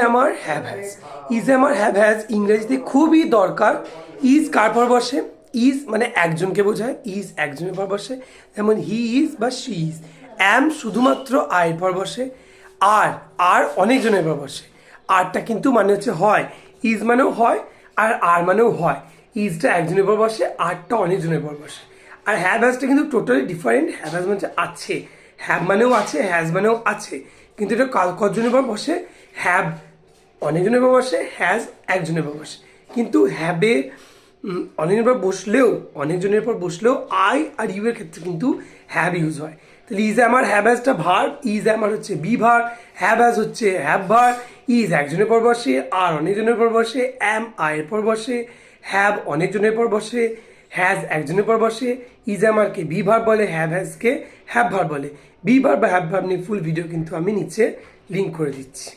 আমার have has. Is আমার have has ইংরেজিতে খুবই দরকার। ইজ কার পর বসে? ইজ মানে একজনকে বোঝায়, ইজ একজনের পর বসে, যেমন হি ইজ বা শি ইজ। অ্যাম শুধুমাত্র আয়ের পর বসে। আর আর অনেকজনের পর বসে। আরটা কিন্তু মানে হচ্ছে হয়, ইজ মানেও হয় আর মানেও হয়। ইজটা একজনের পর বসে, আরটা অনেকজনের পর বসে। আর হ্যাভ হ্যাজটা কিন্তু টোটালি ডিফারেন্ট। হ্যাভ হ্যাজ মানে আছে, হ্যাভ মানেও আছে, হ্যাজ মানেও আছে, কিন্তু এটা কজনের পর বসে? হ্যাভ অনেকজনের পর বসে, হ্যাজ একজনের পর বসে। কিন্তু হ্যাবে অনেকজনের পর বসলেও, অনেকজনের পর বসলেও আই আর ইউ এর ক্ষেত্রে কিন্তু হ্যাভ ইউজ হয়। তাহলে ইজ আমার হ্যাভ হ্যাজটা ভার, ইজ আমার হচ্ছে বি ভার, হ্যাভ হ্যাজ হচ্ছে হ্যাভ ভার। ইজ একজনের পর বসে, আর অনেকজনের পর বসে, অ্যাম আয়ের পর বসে, হ্যাভ অনেকজনের পর বসে, হ্যাজ একজনের পর বসে। ইজ আমারকে বি ভার বলে, হ্যাভ হ্যাজকে হ্যাভ ভার বলে। বি ভার বা হ্যাভ ভার নিয়ে ফুল ভিডিও কিন্তু আমি নিচে লিঙ্ক করে দিচ্ছি।